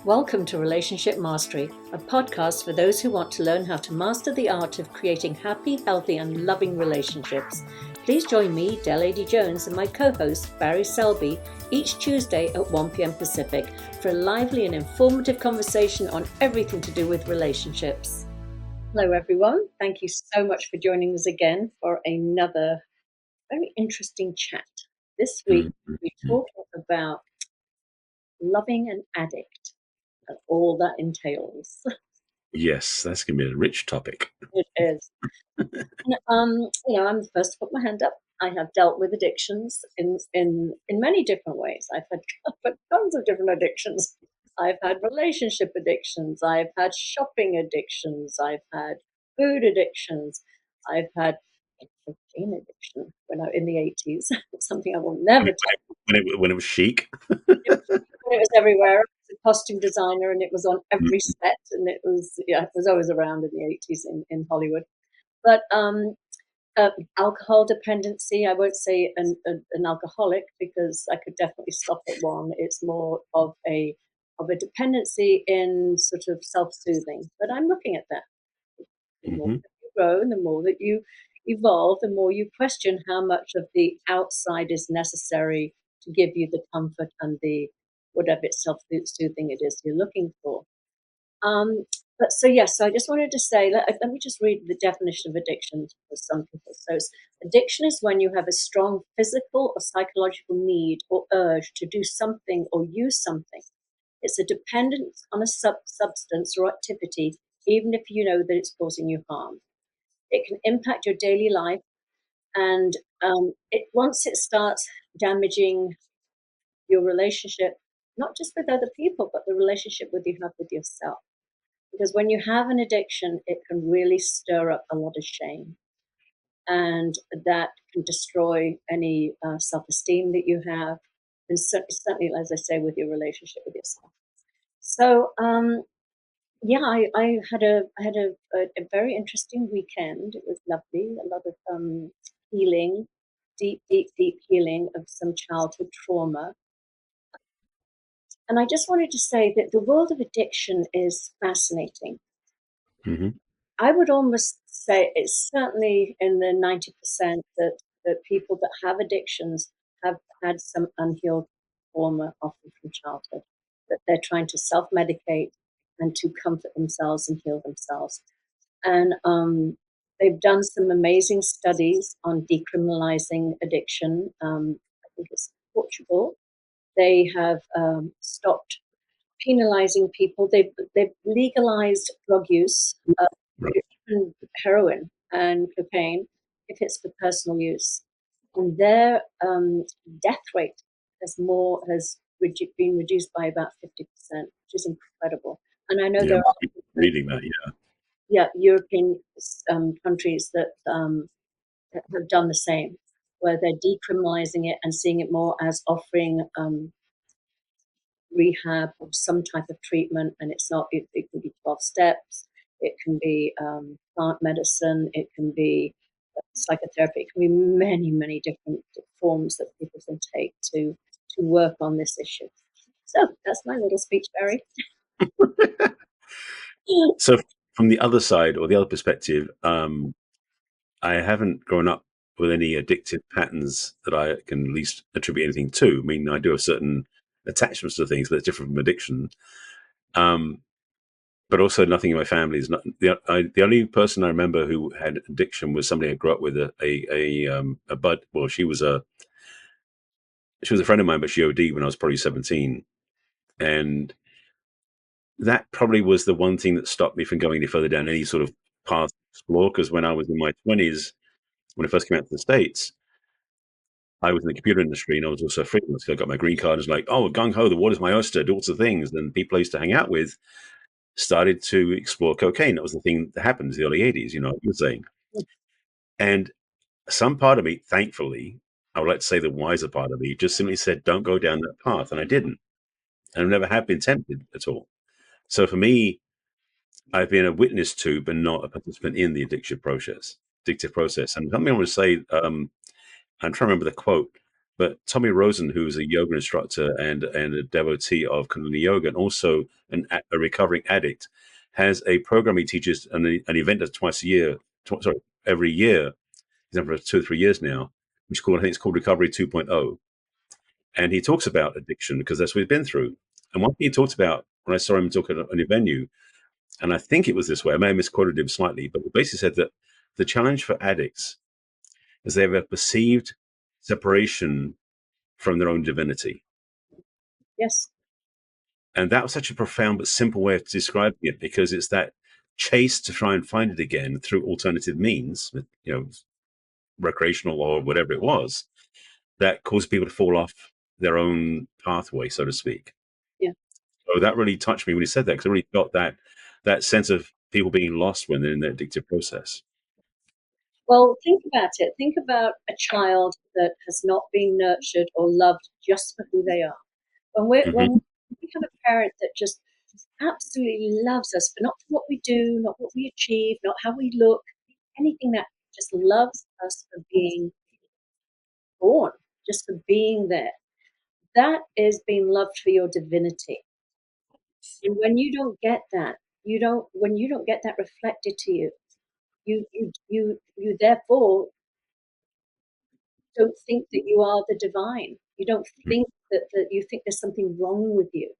Welcome to Relationship Mastery, a podcast for those who want to learn how to master the art of creating happy, healthy, and loving relationships. Please join me, Adey-Jones, and my co-host, Barry Selby, each Tuesday at 1 p.m. Pacific for a lively and informative conversation on everything to do with relationships. Hello, everyone. Thank you so much for joining us again for another very interesting chat. This week, we're talking about loving an addict and all that entails. Yes, that's going to be a rich topic. It is. I'm the first to put my hand up. I have dealt with addictions in many different ways. I've had tons of different addictions. I've had relationship addictions. I've had shopping addictions. I've had food addictions. I've had a cocaine addiction when I in the 80s. Something I will never tell. When it was chic. It was everywhere. I was a costume designer, and it was on every set, and it was always around in the 80s in Hollywood. But alcohol dependency, I won't say an alcoholic, because I could definitely stop at one. It's more of a dependency in sort of self-soothing. But I'm looking at that. The more that you grow, and the more that you evolve, the more you question how much of the outside is necessary to give you the comfort and the whatever it's self-soothing it is you're looking for. So I just wanted to say, let me just read the definition of addiction for some people. So addiction is when you have a strong physical or psychological need or urge to do something or use something. It's a dependence on a substance or activity, even if you know that it's causing you harm. It can impact your daily life, and once it starts damaging your relationship, not just with other people, but the relationship you have with yourself. Because when you have an addiction, it can really stir up a lot of shame. And that can destroy any self-esteem that you have. And certainly, as I say, with your relationship with yourself. So, I had a very interesting weekend. It was lovely. A lot of healing, deep healing of some childhood trauma. And I just wanted to say that the world of addiction is fascinating. Mm-hmm. I would almost say it's certainly in the 90% that people that have addictions have had some unhealed trauma, often from childhood, that they're trying to self-medicate and to comfort themselves and heal themselves. And they've done some amazing studies on decriminalizing addiction. I think it's Portugal. They have stopped penalizing people. They've legalized drug use, even heroin and cocaine, if it's for personal use. And their death rate has been reduced by about 50%, which is incredible. And I know there are reading that, European countries that have done the same, where they're decriminalizing it and seeing it more as offering rehab or some type of treatment. And it's not, it can be 12 steps, it can be plant medicine, it can be psychotherapy, it can be many different forms that people can take to work on this issue. So that's my little speech, Barry. So from the other side, or the other perspective, I haven't grown up with any addictive patterns that I can at least attribute anything to. I mean, I do have certain attachments to things that's different from addiction. But also nothing in my family is not the only person I remember who had addiction was somebody I grew up with, a bud. Well, she was a friend of mine, but she OD'd when I was probably 17. And that probably was the one thing that stopped me from going any further down any sort of path to explore. Because when I was in my 20s, when I first came out to the States, I was in the computer industry, and I was also a freelance. I got my green card. I was like, oh, gung-ho, the water's my oyster, do lots of things. And people I used to hang out with started to explore cocaine. That was the thing that happened in the early 80s, you were saying. And some part of me, thankfully, I would like to say the wiser part of me, just simply said, don't go down that path. And I didn't. And I never have been tempted at all. So for me, I've been a witness to, but not a participant in the addictive process. And something I want to say, I'm trying to remember the quote. But Tommy Rosen, who's a yoga instructor and a devotee of Kundalini Yoga, and also a recovering addict, has a program he teaches an event that's twice a year, sorry, every year. He's done for 2 or 3 years now, which is called, I think it's called Recovery 2.0. And he talks about addiction because that's what he's been through. And one thing he talked about when I saw him talk at a venue, and I think it was this way, I may have misquoted him slightly, but he basically said that the challenge for addicts is they have a perceived separation from their own divinity. Yes. And that was such a profound but simple way of describing it, because it's that chase to try and find it again through alternative means, recreational or whatever it was, that caused people to fall off their own pathway, so to speak. Yeah. So that really touched me when he said that, because I really felt that sense of people being lost when they're in their addictive process. Well, think about it. Think about a child that has not been nurtured or loved just for who they are. Hmm. When we have a parent that just absolutely loves us for not for what we do, not what we achieve, not how we look, anything, that just loves us for being born, just for being there. That is being loved for your divinity. And when you don't get that, when you don't get that reflected to you, you therefore don't think that you are the divine. You don't think that you think there's something wrong with you.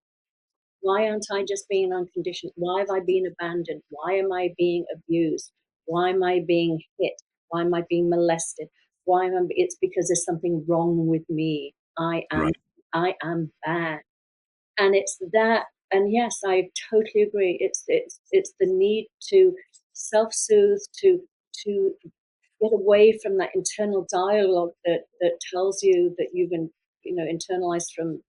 Why aren't I just being unconditioned? Why have I been abandoned? Why am I being abused? Why am I being hit? Why am I being molested? It's because there's something wrong with me. Right. I am bad. And it's that, and yes, I totally agree. It's the need to self-soothe, to get away from that internal dialogue that tells you that you've been, internalized from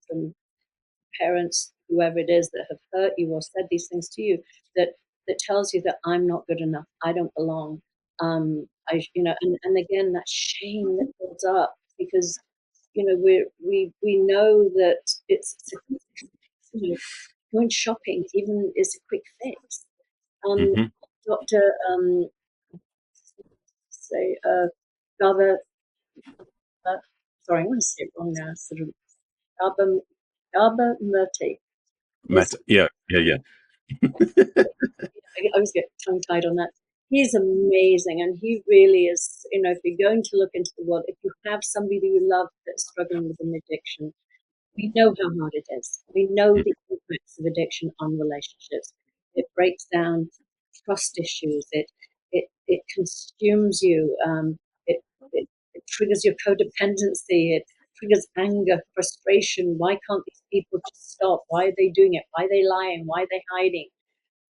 parents, whoever it is that have hurt you or said these things to you, that tells you that I'm not good enough, I don't belong. And again, that shame that builds up because we know that you know, going shopping even is a quick fix. Hmm. Dr. Say Gaba, sorry, I'm going to say it wrong now. Sort of Gaba Gaba Murti is Yeah, yeah, yeah. I always get tongue tied on that. He's amazing, and he really is. If you're going to look into the world, if you have somebody you love that's struggling with an addiction, we know how hard it is. We know the impacts of addiction on relationships. It breaks down trust issues. It consumes you. It triggers your codependency. It triggers anger, frustration. Why can't these people just stop? Why are they doing it? Why are they lying? Why are they hiding?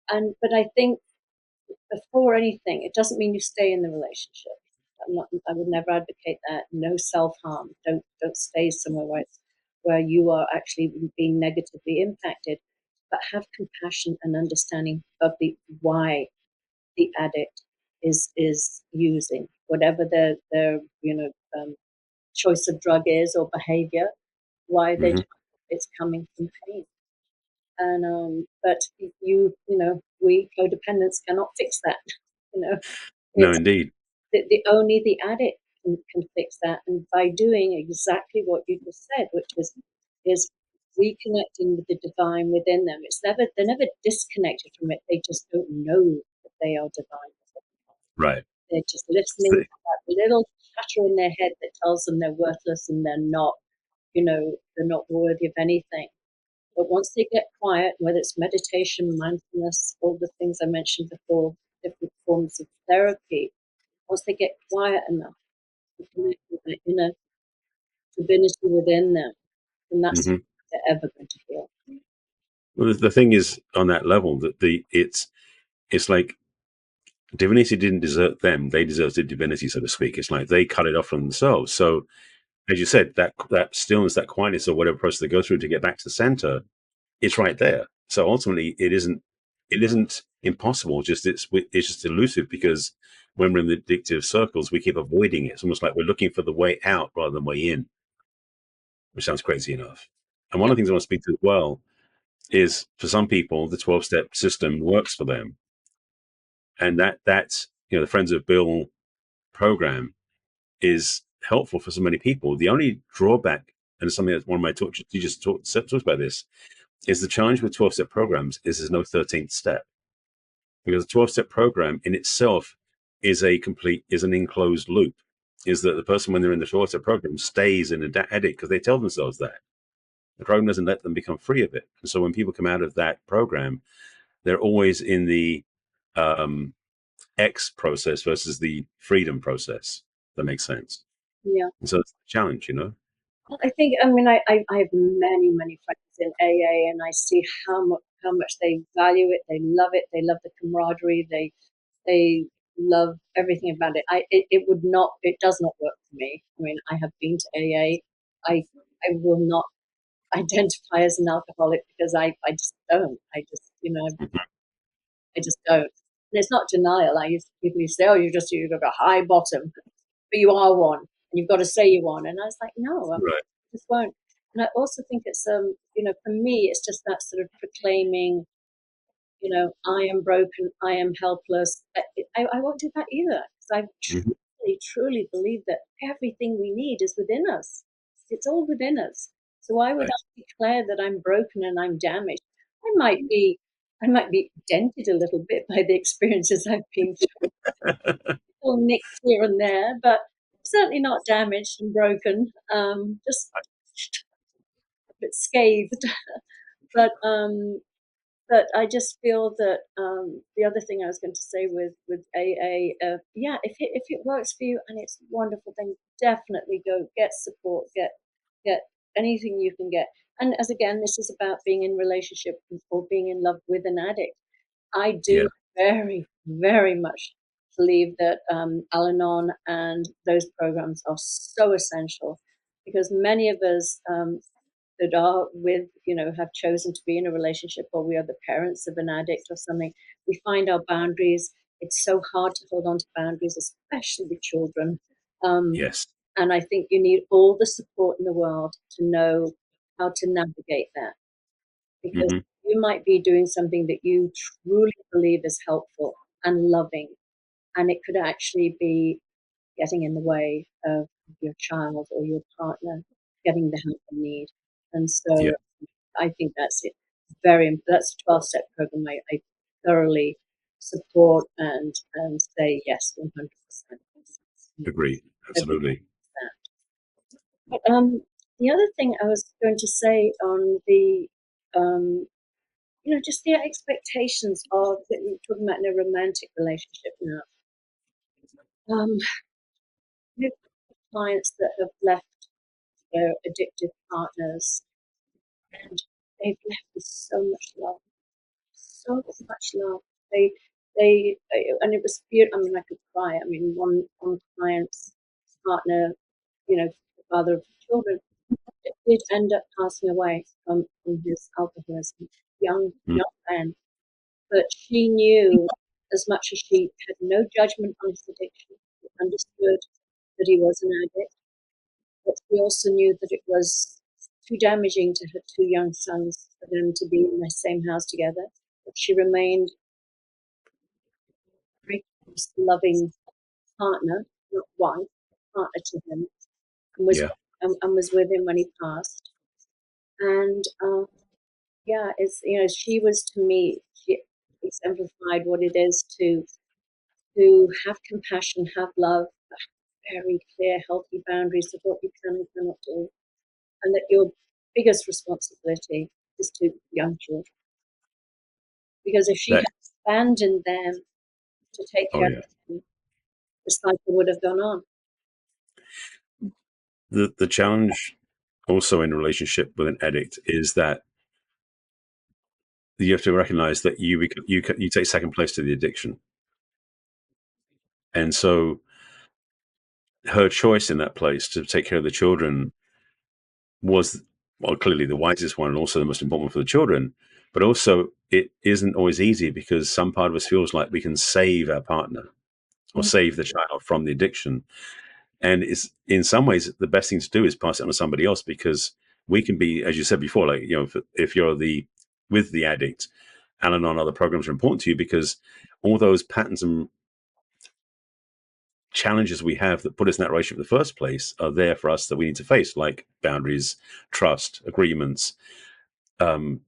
But I think before anything, it doesn't mean you stay in the relationship. I would never advocate that. No self harm. Don't stay somewhere where you are actually being negatively impacted. But have compassion and understanding of the why the addict is using whatever their choice of drug is or behavior. Why they Hmm. it's coming from pain. But we codependents cannot fix that. You know, No, it's indeed. only the addict can fix that, and by doing exactly what you just said, which is reconnecting with the divine within them. They're never disconnected from it. They just don't know that they are divine. Right. They're just listening to that little chatter in their head that tells them they're worthless and they're not worthy of anything. But once they get quiet, whether it's meditation, mindfulness, all the things I mentioned before, different forms of therapy, once they get quiet enough to connect with the inner divinity within them, then that's Hmm. they're ever going to heal. Well, the thing is, on that level, that it's like divinity didn't desert them; they deserted divinity, so to speak. It's like they cut it off from themselves. So, as you said, that stillness, that quietness, or whatever process they go through to get back to the center, it's right there. So ultimately, it isn't impossible. It's just elusive, because when we're in the addictive circles, we keep avoiding it. It's almost like we're looking for the way out rather than way in, which sounds crazy enough. And one Yeah, of the things I want to speak to as well is, for some people, the 12-step system works for them, and that's the Friends of Bill program is helpful for so many people. The only drawback, and it's something that one of my teachers talks about this, is the challenge with 12-step programs is there's no 13th step, because a 12-step program in itself is an enclosed loop. Is that the person, when they're in the 12-step program, stays in an addict because they tell themselves that. The program doesn't let them become free of it. And so when people come out of that program, they're always in the um, X process versus the freedom process. That makes sense. Yeah. And so it's a challenge, you know? I think, I mean, I have many friends in AA, and I see how much they value it. They love it. They love the camaraderie. They love everything about it. It does not work for me. I mean, I have been to AA. I will not identify as an alcoholic because I just don't. I just, I just don't. And it's not denial. People used to say, "Oh, you've got a high bottom," but you are one, and you've got to say you are. And I was like, no, Right. I just won't. And I also think it's for me, it's just that sort of proclaiming, I am broken, I am helpless. I won't do that either, because I Mhm. truly believe that everything we need is within us. It's all within us. So why would Right. I declare that I'm broken and I'm damaged? I might be, I might be dented a little bit by the experiences I've been through, little nicks here and there, but certainly not damaged and broken. Just a bit scathed. But I just feel that the other thing I was going to say with AA, yeah, if it works for you and it's wonderful, then definitely go get support, get anything you can get. And as again, this is about being in relationship or being in love with an addict. I Yeah. do very much believe that Al-Anon and those programs are so essential, because many of us that are with, have chosen to be in a relationship, or we are the parents of an addict or something, we find our boundaries. It's so hard to hold on to boundaries, especially with children. Um, Yes. and I think you need all the support in the world to know how to navigate that, because Hmm. you might be doing something that you truly believe is helpful and loving, and it could actually be getting in the way of your child or your partner getting the help they need. And Yeah. so I think that's it. That's a 12-step program I thoroughly support and say yes 100%. Agree. Everything Absolutely. that. But the other thing I was going to say on the um, just the expectations of that we're talking about in a romantic relationship now. Um, we've got clients that have left their addictive partners, and they've left with so much love, so much love. They, and it was beautiful. I mean, I could cry. I mean, one client's partner, the father of the children, did end up passing away from his alcoholism. Mm. Young man, but she knew, as much as she had no judgment on his addiction, she understood that he was an addict, but she also knew that it was too damaging to her two young sons for them to be in the same house together. But she remained a very close, loving partner, not wife, partner to him, and was Yeah. and was with him when he passed. And yeah, she was, to me, she exemplified what it is to have compassion, have love, very clear, healthy boundaries of what you can and cannot do, and that your biggest responsibility is to young children. Because if she That. had abandoned them to take Oh care yeah. of them, the cycle would have gone on. The challenge also in a relationship with an addict is that you have to recognize that you take second place to the addiction, and so her choice in that place to take care of the children was, well, clearly the wisest one and also the most important one for the children. But also, it isn't always easy because some part of us feels like we can save our partner or Mm. save the child from the addiction. And it's, in some ways, the best thing to do is pass it on to somebody else, because we can be, as you said before, like, if you're with the addict, Al-Anon, other programs are important to you because all those patterns and challenges we have that put us in that relationship in the first place are there for us that we need to face, like boundaries, trust, agreements, um,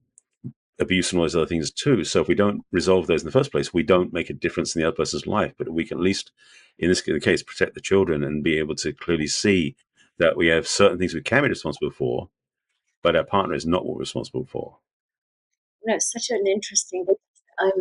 abuse, and all those other things too. So if we don't resolve those in the first place, we don't make a difference in the other person's life. But we can at least, in this case, protect the children and be able to clearly see that we have certain things we can be responsible for, but our partner is not what we're responsible for. It's such an interesting. I'm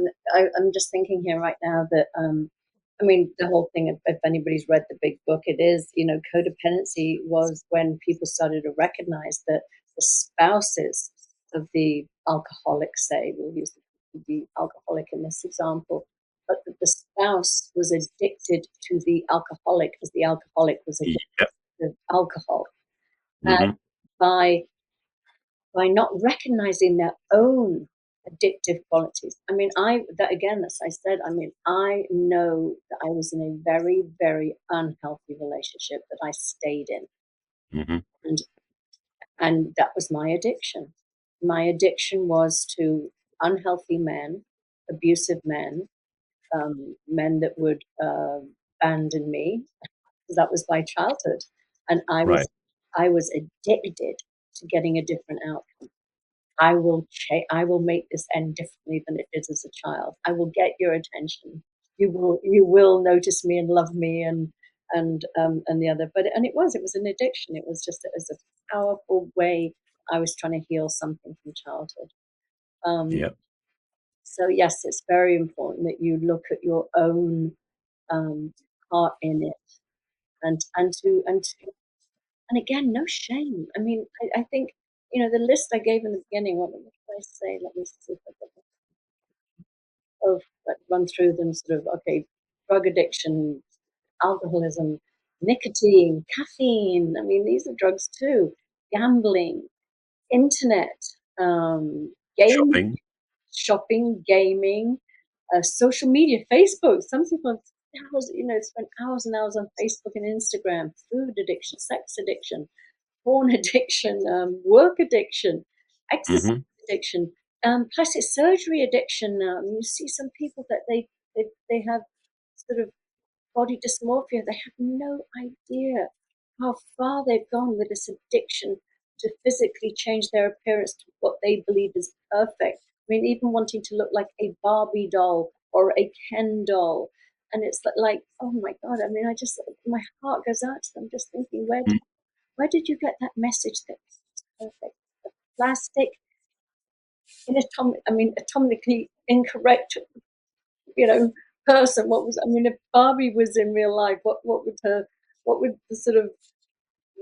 I'm just thinking here right now that I mean the whole thing. If anybody's read the big book, it is, codependency was when people started to recognize that the spouses of the alcoholic, say we'll use the alcoholic in this example, but that the spouse was addicted to the alcoholic as the alcoholic was Yep. addicted to alcohol, and Hmm. by not recognizing their own addictive qualities. I mean, that again, as I said, I mean, I know that I was in a very, very unhealthy relationship that I stayed in, Hmm. and that was my addiction. My addiction was to unhealthy men, abusive men, men that would abandon me. That was my childhood, and Right. I was addicted to getting a different outcome. I will make this end differently than it did as a child. I will get your attention. You will notice me and love me, and the other. But it was an addiction. It was just as a powerful way I was trying to heal something from childhood. Um, Yep. so yes, it's very important that you look at your own um, part in it, and again, no shame. I mean, I think, the list I gave in the beginning. What did I say? Let me see if I got like run through them. Sort of okay, drug addiction, alcoholism, nicotine, caffeine. I mean, these are drugs too. Gambling, internet, game, Shopping. shopping, gaming, social media, Facebook. Some people have spend hours and hours on Facebook and Instagram. Food addiction, sex addiction, porn addiction, work addiction, exercise Hmm. addiction, plastic surgery addiction. You see some people that they have sort of body dysmorphia. They have no idea how far they've gone with this addiction to physically change their appearance to what they believe is perfect. I mean, even wanting to look like a Barbie doll or a Ken doll. And it's like, oh my God, I mean, my heart goes out to them just thinking, where did you get that message that it's perfect? The plastic, atomically incorrect, you know, person. If Barbie was in real life, what would the sort of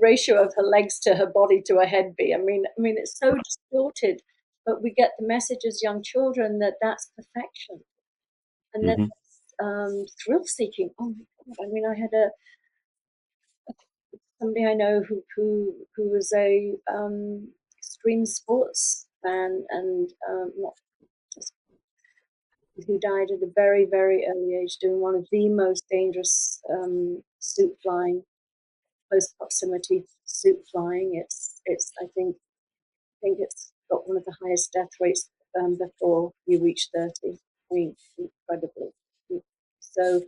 ratio of her legs to her body to her head be? It's so distorted, but we get the message as young children that that's perfection, and then Hmm. thrill seeking. Oh my God! I mean, I had somebody I know who was a extreme sports fan, and not just, who died at a very, very early age doing one of the most dangerous suit flying, close proximity suit flying. It's I think it's got one of the highest death rates before you reach 30. I mean, incredibly. So So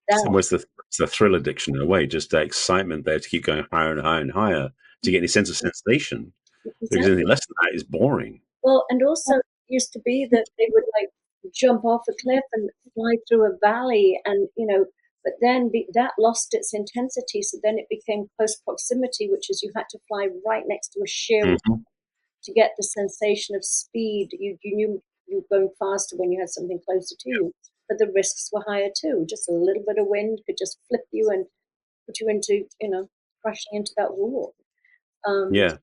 that it's the thrill addiction in a way, just that excitement there to keep going higher and higher and higher to get any sense of sensation. Because anything exactly. less than that is boring. Well, and also it used to be that they would like jump off a cliff and fly through a valley, and but then that lost its intensity. So then it became close proximity, which is you had to fly right next to a sheer wall Hmm. to get the sensation of speed. You knew you were going faster when you had something closer to you, but the risks were higher too. Just a little bit of wind could just flip you and put you into, crashing into that wall. Um, Yeah.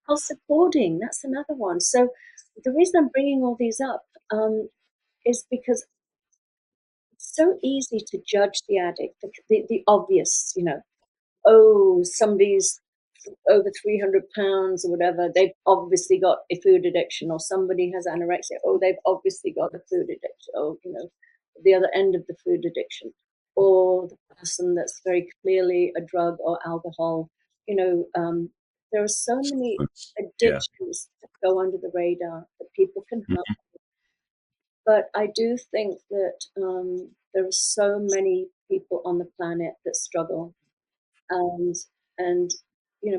Compulsive hoarding, that's another one. So the reason I'm bringing all these up is because it's so easy to judge the addict, the obvious, oh, somebody's over 300 pounds or whatever, they've obviously got a food addiction, or somebody has anorexia, oh, they've obviously got a food addiction, or, the other end of the food addiction, or the person that's very clearly a drug or alcohol. You know, there are so many Yeah. addictions that go under the radar that people can help. Mhm. But I do think that there are so many people on the planet that struggle, and and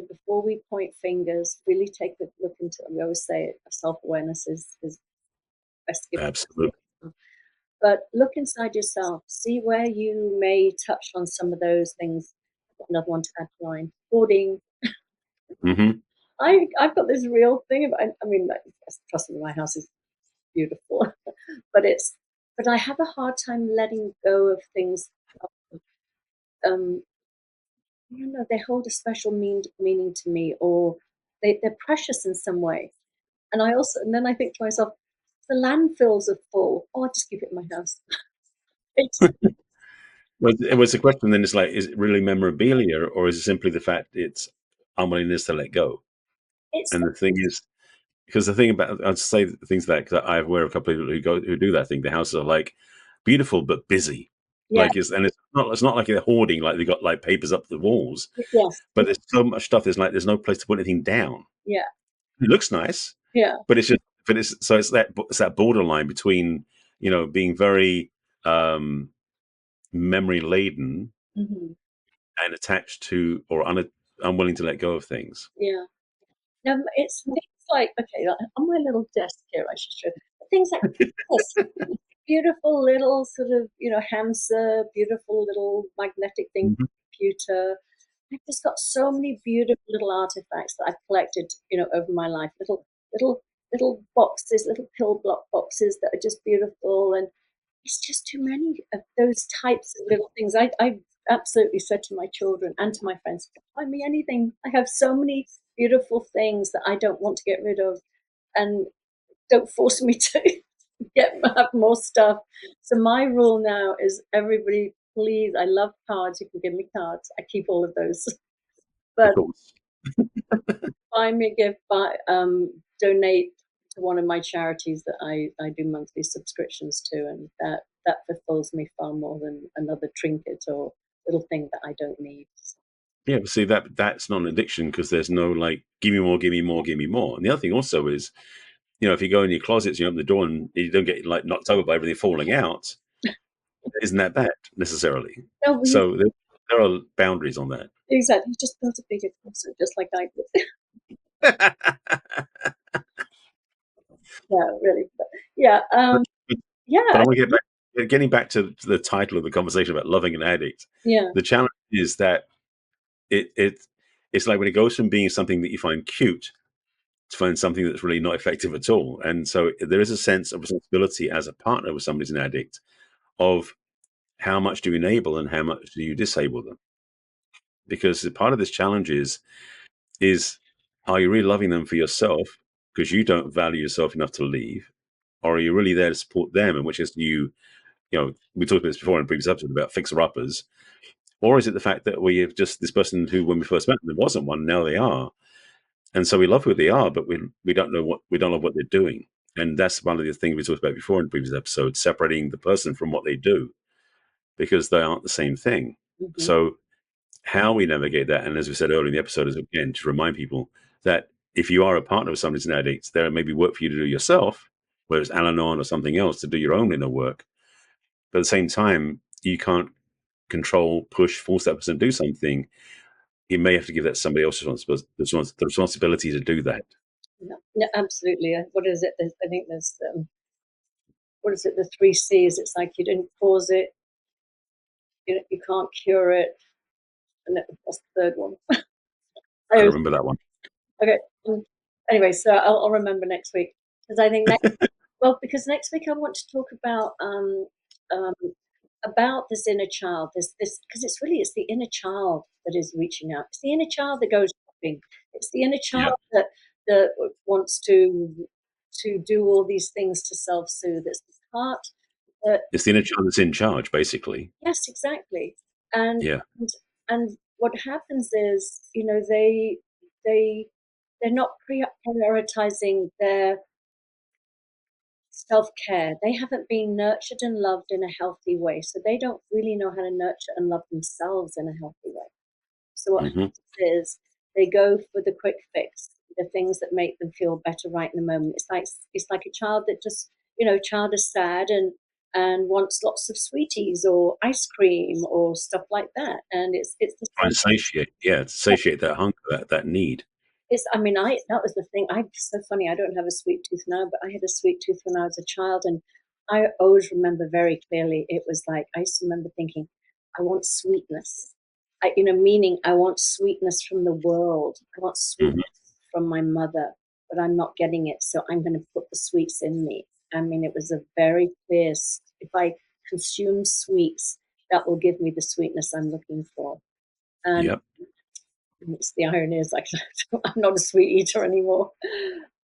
before we point fingers, really take a look into it. We always say it, self-awareness is best gift. Absolutely. But look inside yourself, see where you may touch on some of those things. I've got another one to add to line. Hoarding. Hmm. I've got this real thing about, I mean, like, trust me, my house is beautiful, but I have a hard time letting go of things. Um, they hold a special meaning to me, or they're precious in some way. And then I think to myself, the landfills are full. Oh, I'll just keep it in my house. It's, Well, it was a question. Then it's like, is it really memorabilia, or is it simply the fact it's unwillingness to let go? it's, And the thing is, because the thing about, I'd say things that, because I'm aware of a couple of people who do that thing. The houses are like beautiful but busy, yeah, like it's not like they're hoarding, like they got like papers up the walls, yes, but there's so much stuff. There's no place to put anything down. yeah, It looks nice, yeah, but it's that borderline between being very memory laden hmm, and attached to or unwilling to let go of things. yeah. No, it's things like, okay, like on my little desk here, I should show things like this beautiful little sort of, hamster, beautiful little magnetic thing, Mhm. computer. I've just got so many beautiful little artifacts that I've collected, over my life. Little, little boxes, little pill block boxes that are just beautiful, and it's just too many of those types of little things. I absolutely said to my children and to my friends, find me anything. I have so many beautiful things that I don't want to get rid of, and don't force me to have more stuff. So my rule now is, everybody, please, I love cards. You can give me cards. I keep all of those. Of But course. buy me a gift, donate to one of my charities that I do monthly subscriptions to, and that fulfills me far more than another trinket or little thing that I don't need. Yeah, but see that's not an addiction because there's no like give me more, give me more, give me more. And the other thing also is, if you go in your closets, you open the door and you don't get like knocked over by everything falling out, isn't that bad necessarily? No, So there are boundaries on that. exactly. You just built a bigger closet, just like I did. Yeah, really. But yeah, but, but yeah, I want to getting back to the title of the conversation about loving an addict. yeah. The challenge is that it's like when it goes from being something that you find cute to find something that's really not effective at all. And so there is a sense of responsibility as a partner with somebody who's an addict of how much do you enable and how much do you disable them? Because part of this challenge is are you really loving them for yourself because you don't value yourself enough to leave, or are you really there to support them? In which is we talked about this before in a previous episode about fixer uppers, or is it the fact that we have just this person who when we first met them there wasn't one, now they are, and so we love who they are, but we don't know what they're doing. And that's one of the things we talked about before in previous episodes, separating the person from what they do because they aren't the same thing. Hmm. So how we navigate that, and as we said earlier in the episode, is again to remind people that if you are a partner with somebody who's an addict, there may be work for you to do yourself, whether it's Al-Anon or something else, to do your own inner work. But at the same time, you can't control, push, force that person to do something. You may have to give that somebody else the responsibility to do that. Yeah, yeah, absolutely. What is it? I think there's what is it? The three C's. It's like you didn't cause it, you can't cure it, and what's the third one? I I always, remember that one. okay. Anyway, so I'll remember next week, because I think because next week I want to talk um, about this inner child. This because it's the inner child that is reaching out. It's the inner child that goes shopping. It's the inner Yeah, child that wants to do all these things to self-soothe. It's the heart that, it's the inner child that's in charge, basically. yes, exactly. And Yeah, and what happens is, they they're not prioritizing their self-care. They haven't been nurtured and loved in a healthy way, so they don't really know how to nurture and love themselves in a healthy way. So what hmm, happens is they go for the quick fix, the things that make them feel better right in the moment. It's like a child that just, child is sad, and wants lots of sweeties or ice cream or stuff like that. And it's the Trying same. to satiate that hunger, that need. It's, I mean, that was the thing. So funny. I don't have a sweet tooth now, but I had a sweet tooth when I was a child, and I always remember very clearly. It was like I used to remember thinking, I want sweetness. Meaning I want sweetness from the world. I want Hmm. sweetness from my mother, but I'm not getting it, so I'm going to put the sweets in me. I mean, it was a very clear. If I consume sweets, that will give me the sweetness I'm looking for. And Yep. it's the irony is like I'm not a sweet eater anymore.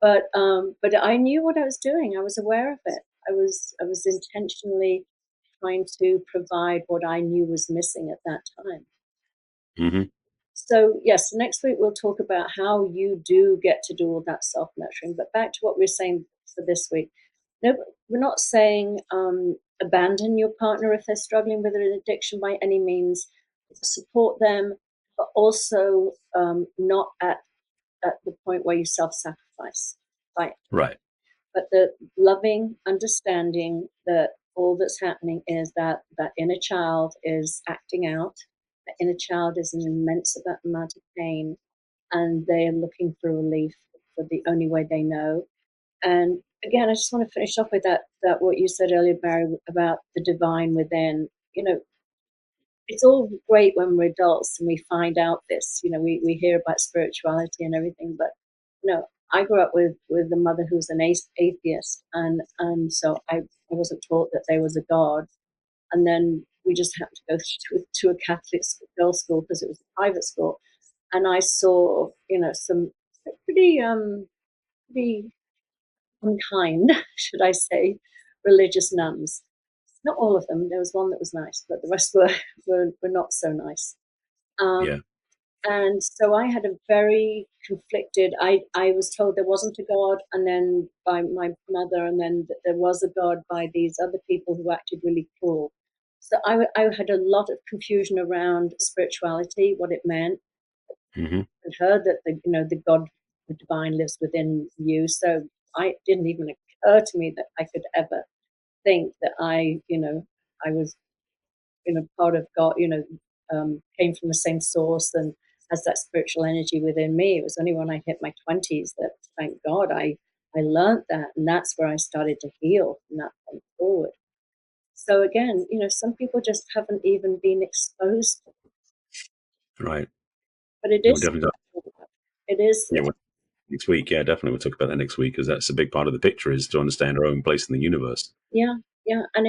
But I knew what I was doing. I was aware of it. I was intentionally trying to provide what I knew was missing at that time. Hmm. So yes, next week we'll talk about how you do get to do all that self nurturing. But back to what we are saying for this week. No, we're not saying abandon your partner if they're struggling with an addiction by any means. Support them, but also not at the point where you self-sacrifice. Right. Right. But the loving understanding that all that's happening is that that inner child is acting out. That inner child is in immense amount of pain, and they are looking for relief for the only way they know. And again, I just want to finish off with that what you said earlier, Barry, about the divine within. It's all great when we're adults and we find out this. We hear about spirituality and everything, but I grew up with a mother who's an atheist, and so I wasn't taught that there was a God. And then we just happened to go to a Catholic girls' school because it was a private school, and I saw some pretty pretty unkind, should I say, religious nuns. Not all of them. There was one that was nice, but the rest were not so nice. Um, Yeah. and so I had a very conflicted. I was told there wasn't a God, and then by my mother, and then that there was a God by these other people who acted really cruel. So I had a lot of confusion around spirituality, what it meant. Hmm. I heard that the God, the divine, lives within you. So I didn't even occur to me that I could ever think that I was part of God, came from the same source and has that spiritual energy within me. It was only when I hit my 20s that, thank God, I learned that, and that's where I started to heal from that point forward. So again, some people just haven't even been exposed to it, Right. but it Yeah, we is. definitely got. It is. Yeah, next week. Yeah, definitely. We'll talk about that next week because that's a big part of the picture is to understand our own place in the universe. Yeah, yeah, and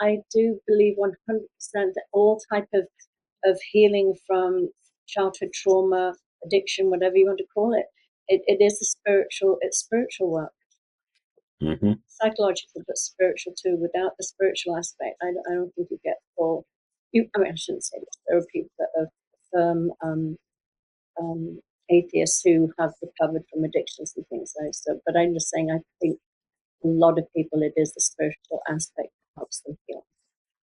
I do believe 100% that all type of healing from childhood trauma, addiction, whatever you want to call it, it is it's spiritual work, Hmm. psychological but spiritual too. Without the spiritual aspect, I don't think you get full. I mean, I shouldn't say this. There are people that are firm um, atheists who have recovered from addictions and things like that. So, but I'm just saying, I think a lot of people, it is the spiritual aspect that helps them heal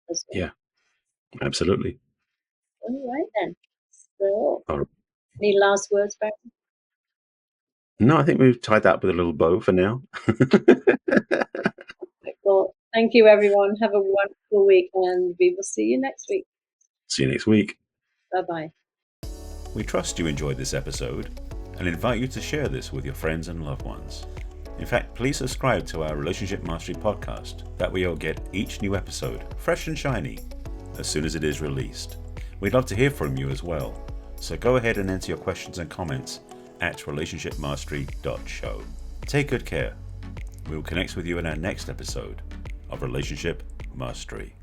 as well. Yeah, absolutely. All right then. So, All right. any last words, Barry? No, I think we've tied that up with a little bow for now. Well, thank you, everyone. Have a wonderful week, and we will see you next week. See you next week. Bye bye. We trust you enjoyed this episode and invite you to share this with your friends and loved ones. In fact, please subscribe to our Relationship Mastery podcast. That way you'll get each new episode fresh and shiny as soon as it is released. We'd love to hear from you as well. So go ahead and enter your questions and comments at relationshipmastery.show. Take good care. We will connect with you in our next episode of Relationship Mastery.